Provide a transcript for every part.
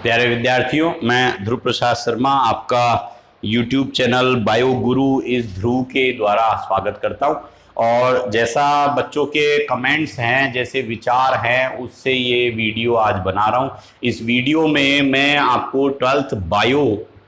प्यारे विद्यार्थियों, मैं ध्रुव प्रसाद शर्मा आपका YouTube चैनल बायो गुरु इस ध्रुव के द्वारा स्वागत करता हूं। और जैसा बच्चों के कमेंट्स हैं, जैसे विचार हैं, उससे ये वीडियो आज बना रहा हूं। इस वीडियो में मैं आपको 12th बायो,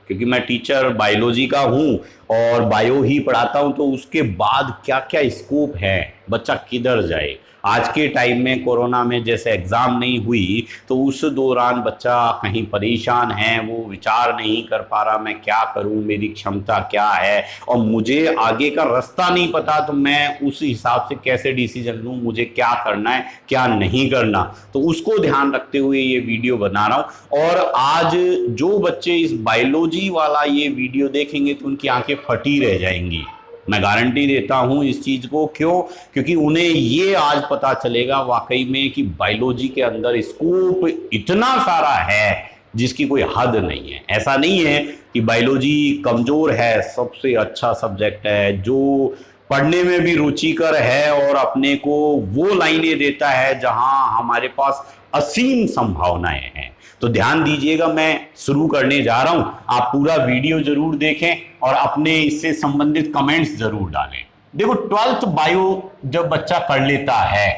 क्योंकि मैं टीचर बायोलॉजी का हूं और बायो ही पढ़ाता हूं, तो उसके बाद क्या क्या स्कोप है, बच्चा किधर जाए। आज के टाइम में कोरोना में जैसे एग्ज़ाम नहीं हुई, तो उस दौरान बच्चा कहीं परेशान है, वो विचार नहीं कर पा रहा मैं क्या करूं, मेरी क्षमता क्या है और मुझे आगे का रास्ता नहीं पता, तो मैं उस हिसाब से कैसे डिसीजन लूं, मुझे क्या करना है क्या नहीं करना। तो उसको ध्यान रखते हुए ये वीडियो बना रहा हूं। और आज जो बच्चे इस बायोलॉजी वाला ये वीडियो देखेंगे तो उनकी आंखें फटी रह जाएंगी, मैं गारंटी देता हूं इस चीज को। क्यों? क्योंकि उन्हें ये आज पता चलेगा वाकई में कि बायोलॉजी के अंदर स्कोप इतना सारा है जिसकी कोई हद नहीं है। ऐसा नहीं है कि बायोलॉजी कमजोर है, सबसे अच्छा सब्जेक्ट है, जो पढ़ने में भी रुचिकर है और अपने को वो लाइनें देता है जहां हमारे पास असीम संभावनाएं हैं। तो ध्यान दीजिएगा, मैं शुरू करने जा रहा हूं। आप पूरा वीडियो जरूर देखें और अपने इससे संबंधित कमेंट्स जरूर डालें। देखो, 12th बायो जब बच्चा कर लेता है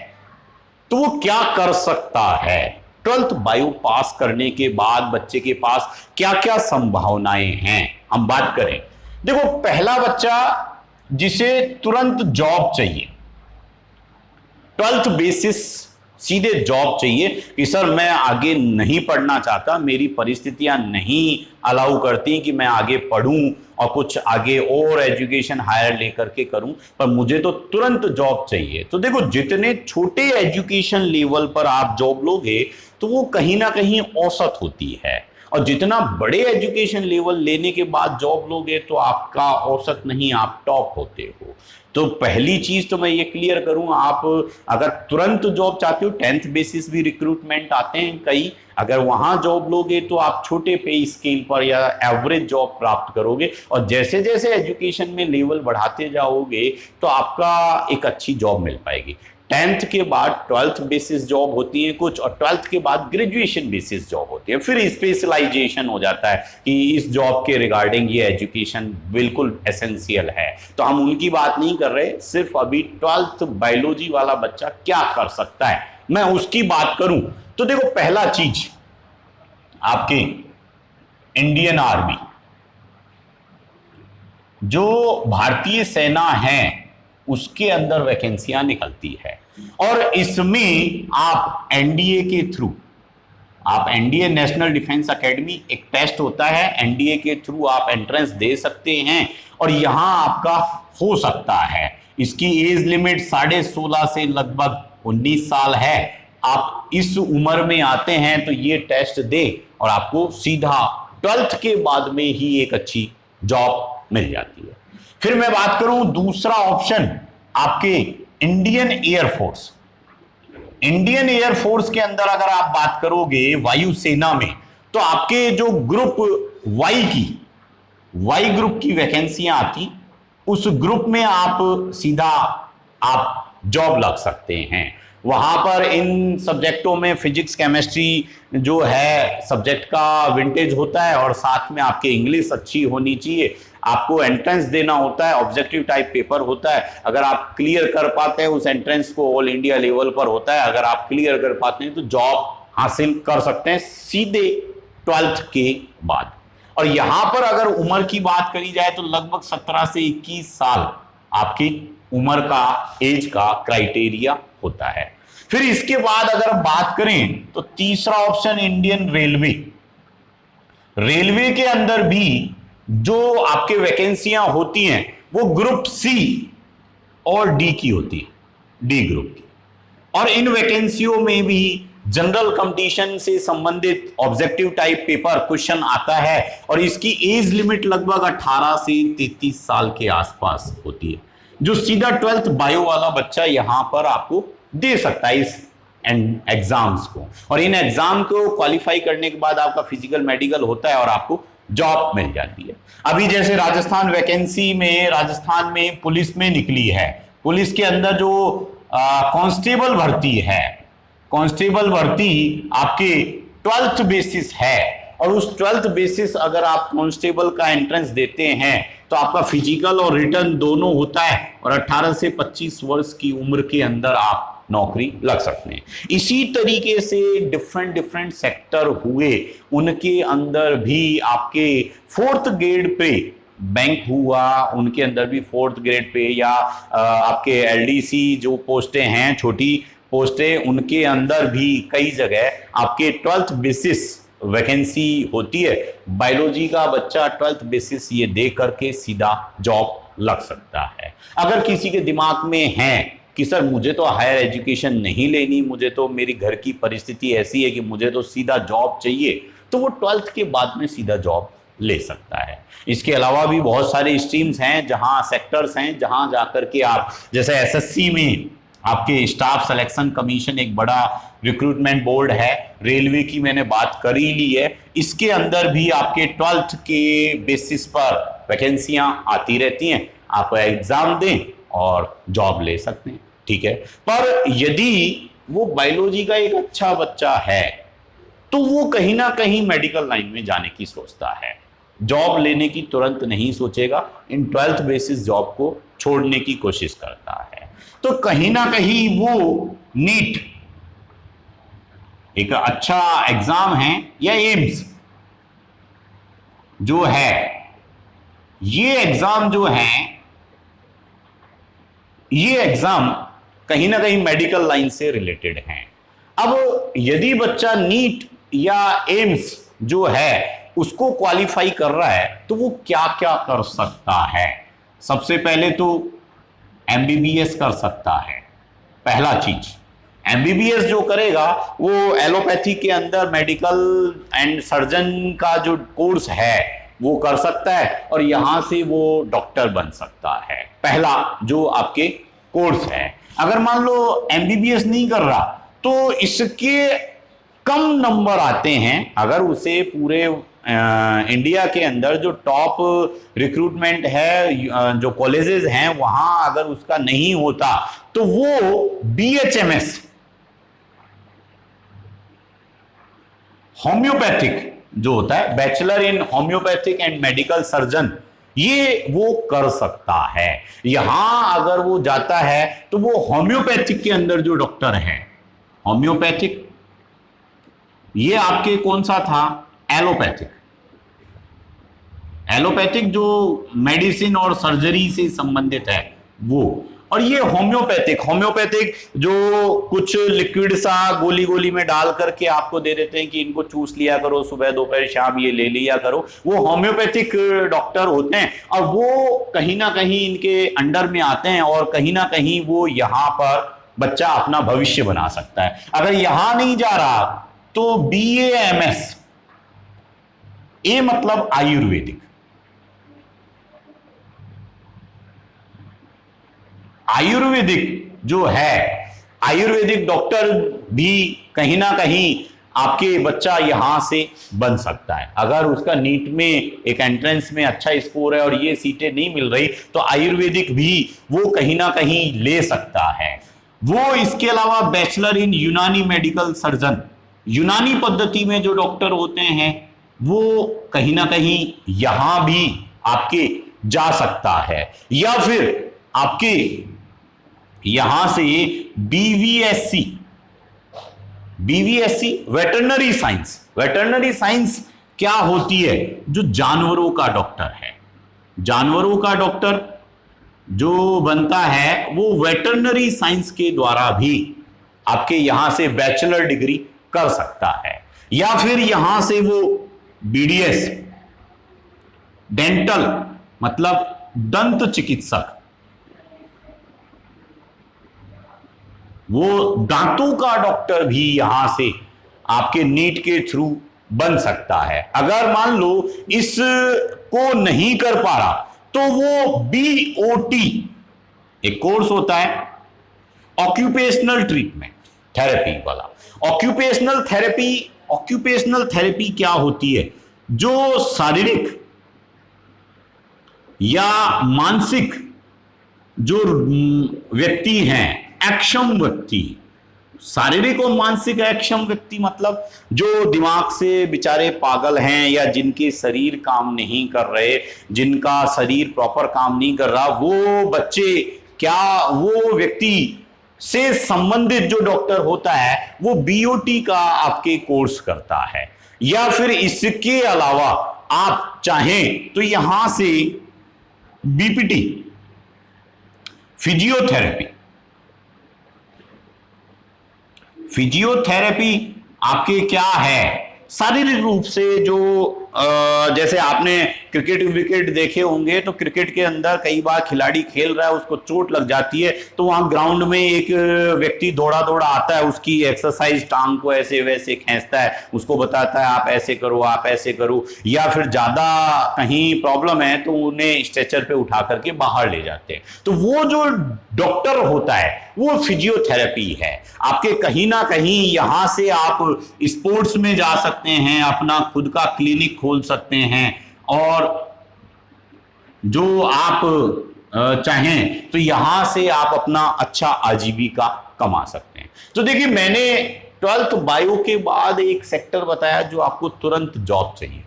तो वो क्या कर सकता है। 12th बायो पास करने के बाद बच्चे के पास क्या क्या संभावनाएं हैं, हम बात करें। देखो, पहला बच्चा जिसे तुरंत जॉब चाहिए, 12th बेसिस सीधे जॉब चाहिए कि सर मैं आगे नहीं पढ़ना चाहता, मेरी परिस्थितियां नहीं अलाउ करती कि मैं आगे पढ़ूं और कुछ आगे और एजुकेशन हायर लेकर के करूं, पर मुझे तो तुरंत जॉब चाहिए। तो देखो, जितने छोटे एजुकेशन लेवल पर आप जॉब लोगे तो वो कहीं ना कहीं औसत होती है, और जितना बड़े एजुकेशन लेवल लेने के बाद जॉब लोगे तो आपका औसत नहीं, आप टॉप होते हो। तो पहली चीज तो मैं ये क्लियर करूं, आप अगर तुरंत जॉब चाहते हो, 10th बेसिस भी रिक्रूटमेंट आते हैं कई, अगर वहां जॉब लोगे तो आप छोटे पे स्केल पर या एवरेज जॉब प्राप्त करोगे, और जैसे जैसे एजुकेशन में लेवल बढ़ाते जाओगे तो आपका एक अच्छी जॉब मिल पाएगी। 10th के बाद 12th बेसिस जॉब होती है कुछ, और 12th के बाद ग्रेजुएशन बेसिस जॉब होती है। फिर स्पेशलाइजेशन हो जाता है कि इस जॉब के रिगार्डिंग ये एजुकेशन बिल्कुल एसेंशियल है। तो हम उनकी बात नहीं कर रहे, सिर्फ अभी 12th बायोलॉजी वाला बच्चा क्या कर सकता है मैं उसकी बात करूं। तो देखो, पहला चीज आपकी इंडियन आर्मी, जो भारतीय सेना है उसके अंदर वैकेंसियां निकलती है, और इसमें आप एनडीए के थ्रू, आप एनडीए नेशनल डिफेंस एकेडमी, एक टेस्ट होता है, एनडीए के थ्रू आप एंट्रेंस दे सकते हैं और यहां आपका हो सकता है। इसकी एज लिमिट 16.5 से लगभग 19 साल है। आप इस उम्र में आते हैं तो ये टेस्ट दे और आपको सीधा 12th के बाद में ही एक अच्छी जॉब मिल जाती है। फिर मैं बात करूं दूसरा ऑप्शन, आपके इंडियन एयरफोर्स। इंडियन एयरफोर्स के अंदर अगर आप बात करोगे वायुसेना में, तो आपके जो ग्रुप वाई ग्रुप की वैकेंसियां आती, उस ग्रुप में आप सीधा आप जॉब लग सकते हैं। वहां पर इन सब्जेक्टों में फिजिक्स केमिस्ट्री जो है सब्जेक्ट का विंटेज होता है, और साथ में आपकी इंग्लिश अच्छी होनी चाहिए। आपको एंट्रेंस देना होता है, ऑब्जेक्टिव टाइप पेपर होता है। अगर आप क्लियर कर पाते हैं उस एंट्रेंस को, ऑल इंडिया लेवल पर होता है, अगर आप क्लियर कर पाते हैं तो जॉब हासिल कर सकते हैं सीधे 12th के बाद। और यहां पर अगर उम्र की बात करी जाए तो लगभग 17 से 21 साल आपकी उम्र का, एज का क्राइटेरिया होता है। फिर इसके बाद अगर बात करें तो तीसरा ऑप्शन इंडियन रेलवे। रेलवे के अंदर भी जो आपके वैकेंसियां होती हैं वो ग्रुप सी और डी की होती है, डी ग्रुप की। और इन वैकेंसियों में भी जनरल कंपटीशन से संबंधित ऑब्जेक्टिव टाइप पेपर क्वेश्चन आता है, और इसकी एज लिमिट लगभग 18 से 33 साल के आसपास होती है, जो सीधा 12th बायो वाला बच्चा यहां पर आपको दे सकता है इस एग्जाम्स को। और इन एग्जाम को क्वालिफाई करने के बाद आपका फिजिकल मेडिकल होता है और आपको जॉब मिल जाती है। अभी जैसे राजस्थान वैकेंसी में, राजस्थान में पुलिस में निकली है, पुलिस के अंदर जो कांस्टेबल भर्ती है, कांस्टेबल भर्ती आपके 12th बेसिस है, और उस 12th बेसिस अगर आप कांस्टेबल का एंट्रेंस देते हैं तो आपका फिजिकल और रिटर्न दोनों होता है और 18 से 25 वर्ष की उम्र के अंदर आप नौकरी लग सकते हैं। इसी तरीके से डिफरेंट डिफरेंट सेक्टर हुए, उनके अंदर भी आपके 4th ग्रेड पे बैंक हुआ, उनके अंदर भी 4th ग्रेड पे या आपके एलडीसी जो पोस्टें हैं, छोटी पोस्टें, उनके अंदर भी कई जगह आपके 12th बेसिस वैकेंसी होती है। बायोलॉजी का बच्चा 12th बेसिस ये दे करके सीधा जॉब लग सकता है। अगर किसी के दिमाग में है कि सर मुझे तो हायर एजुकेशन नहीं लेनी, मुझे तो मेरी घर की परिस्थिति ऐसी है कि मुझे तो सीधा जॉब चाहिए, तो वो 12th के बाद में सीधा जॉब ले सकता है। इसके अलावा भी बहुत सारे स्ट्रीम्स हैं, जहां सेक्टर्स हैं, जहां जाकर के आप, जैसे एसएससी में आपके स्टाफ सिलेक्शन कमीशन एक बड़ा रिक्रूटमेंट बोर्ड है, रेलवे की मैंने बात कर ही ली है, इसके अंदर भी आपके 12th के बेसिस पर वैकेंसियां आती रहती हैं। आप एग्जाम दें और जॉब ले सकते हैं, ठीक है। पर यदि वो बायोलॉजी का एक अच्छा बच्चा है तो वो कहीं ना कहीं मेडिकल लाइन में जाने की सोचता है, जॉब लेने की तुरंत नहीं सोचेगा, इन 12th बेसिस जॉब को छोड़ने की कोशिश करता है। तो कहीं ना कहीं वो नीट एक अच्छा एग्जाम है, या एम्स जो है, ये एग्जाम जो है, ये एग्जाम कहीं ना कहीं मेडिकल लाइन से रिलेटेड है। अब यदि बच्चा नीट या एम्स जो है उसको क्वालिफाई कर रहा है तो वो क्या क्या कर सकता है। सबसे पहले तो एमबीबीएस कर सकता है, पहला चीज। एमबीबीएस जो करेगा वो एलोपैथी के अंदर मेडिकल एंड सर्जन का जो कोर्स है वो कर सकता है और यहां से वो डॉक्टर बन सकता है, पहला जो आपके कोर्स है। अगर मान लो एमबीबीएस नहीं कर रहा तो इसके कम नंबर आते हैं, अगर उसे पूरे इंडिया के अंदर जो टॉप रिक्रूटमेंट है, जो कॉलेजेस हैं, वहां अगर उसका नहीं होता तो वो बीएचएमएस होम्योपैथिक जो होता है, bachelor in homeopathic and medical surgeon, ये वो कर सकता है। यहां अगर वो जाता है तो वो होम्योपैथिक के अंदर जो डॉक्टर है, होम्योपैथिक ये आपके कौन सा था, एलोपैथिक, एलोपैथिक जो मेडिसिन और सर्जरी से संबंधित है वो, और ये होम्योपैथिक जो कुछ लिक्विड सा गोली गोली में डाल करके आपको दे देते हैं कि इनको चूस लिया करो, सुबह दोपहर शाम ये ले लिया करो, वो होम्योपैथिक डॉक्टर होते हैं और वो कहीं ना कहीं इनके अंडर में आते हैं और कहीं ना कहीं वो यहां पर बच्चा अपना भविष्य बना सकता है। अगर यहां नहीं जा रहा तो बीएएमएस, ए मतलब आयुर्वेदिक, आयुर्वेदिक जो है, आयुर्वेदिक डॉक्टर भी कहीं ना कहीं आपके बच्चा यहां से बन सकता है। अगर उसका नीट में एक एंट्रेंस में अच्छा स्कोर है और ये सीटें नहीं मिल रही तो आयुर्वेदिक भी वो कहीं ना कहीं ले सकता है वो। इसके अलावा बैचलर इन यूनानी मेडिकल सर्जन, यूनानी पद्धति में जो डॉक्टर होते हैं वो कहीं ना कहीं यहां भी आपके जा सकता है, या फिर आपके यहां से BVSc, BVSc veterinary science, veterinary science क्या होती है, जो जानवरों का डॉक्टर है, जानवरों का डॉक्टर जो बनता है वो वेटरनरी साइंस के द्वारा भी आपके यहां से बैचलर डिग्री कर सकता है, या फिर यहां से वो बीडीएस, डेंटल मतलब दंत चिकित्सक, वो दांतों का डॉक्टर भी यहां से आपके नीट के थ्रू बन सकता है। अगर मान लो इसको नहीं कर पा रहा तो वो बीओटी एक कोर्स होता है, ऑक्यूपेशनल ट्रीटमेंट थेरेपी वाला। ऑक्यूपेशनल थेरेपी क्या होती है, जो शारीरिक या मानसिक जो व्यक्ति हैं, अक्षम व्यक्ति, शारीरिक और मानसिक अक्षम व्यक्ति मतलब जो दिमाग से बेचारे पागल हैं या जिनके शरीर काम नहीं कर रहे, जिनका शरीर प्रॉपर काम नहीं कर रहा, वो बच्चे क्या वो व्यक्ति से संबंधित जो डॉक्टर होता है वो बीओटी का आपके कोर्स करता है, या फिर इसके अलावा आप चाहें तो यहां से बीपीटी, फिजियोथेरेपी आपके क्या है, शारीरिक रूप से जो जैसे आपने क्रिकेट विकेट देखे होंगे तो क्रिकेट के अंदर कई बार खिलाड़ी खेल रहा है, उसको चोट लग जाती है तो वहां ग्राउंड में एक व्यक्ति दौड़ा दौड़ा आता है, उसकी एक्सरसाइज टांग को ऐसे वैसे खींचता है, उसको बताता है आप ऐसे करो आप ऐसे करो, या फिर ज्यादा कहीं प्रॉब्लम है तो उन्हें स्ट्रेचर पे उठा करके बाहर ले जाते हैं। तो वो जो डॉक्टर होता है वो फिजियोथेरेपी है आपके। कहीं ना कहीं यहां से आप स्पोर्ट्स में जा सकते हैं, अपना खुद का क्लिनिक खोल सकते हैं, और जो आप चाहें तो यहां से आप अपना अच्छा आजीविका कमा सकते हैं। तो देखिए, मैंने 12th बायो के बाद एक सेक्टर बताया जो आपको तुरंत जॉब चाहिए,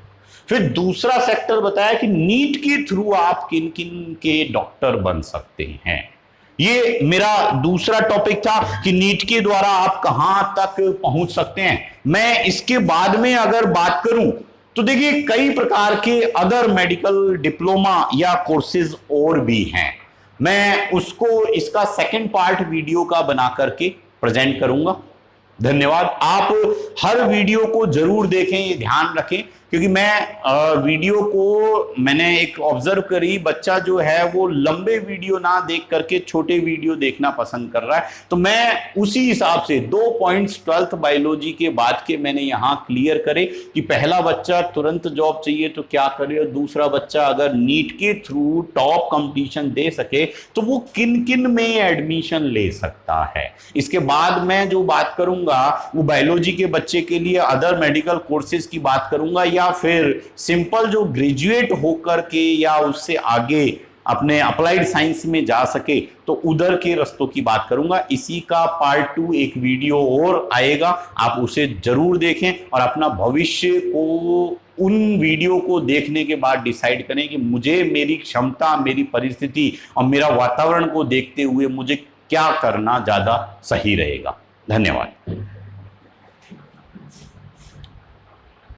फिर दूसरा सेक्टर बताया कि नीट के थ्रू आप किन किन के डॉक्टर बन सकते हैं। ये मेरा दूसरा टॉपिक था कि नीट के द्वारा आप कहां तक पहुंच सकते हैं। मैं इसके बाद में अगर बात करूं तो देखिए, कई प्रकार के अदर मेडिकल डिप्लोमा या कोर्सेज और भी हैं, मैं उसको इसका सेकंड पार्ट वीडियो का बना करके प्रेजेंट करूंगा। धन्यवाद। आप हर वीडियो को जरूर देखें, ये ध्यान रखें, क्योंकि मैं वीडियो को मैंने एक ऑब्जर्व करी, बच्चा जो है वो लंबे वीडियो ना देख करके छोटे वीडियो देखना पसंद कर रहा है। तो मैं उसी हिसाब से 2 पॉइंट्स 12th बायोलॉजी के बाद के मैंने यहां क्लियर करे कि पहला बच्चा तुरंत जॉब चाहिए तो क्या करे, और दूसरा बच्चा अगर नीट के थ्रू टॉप कंपटीशन दे सके तो वो किन किन में एडमिशन ले सकता है। इसके बाद मैं जो बात करूंगा वो बायोलॉजी के बच्चे के लिए अदर मेडिकल कोर्सेज की बात करूंगा, या फिर सिंपल जो ग्रेजुएट होकर के या उससे आगे अपने अप्लाइड साइंस में जा सके तो उधर के रास्तों की बात करूंगा। इसी का पार्ट 2 एक वीडियो और आएगा, आप उसे जरूर देखें और अपना भविष्य को उन वीडियो को देखने के बाद डिसाइड करें कि मुझे मेरी क्षमता, मेरी परिस्थिति और मेरा वातावरण को देखते हुए मुझे क्या करना ज्यादा सही रहेगा। धन्यवाद।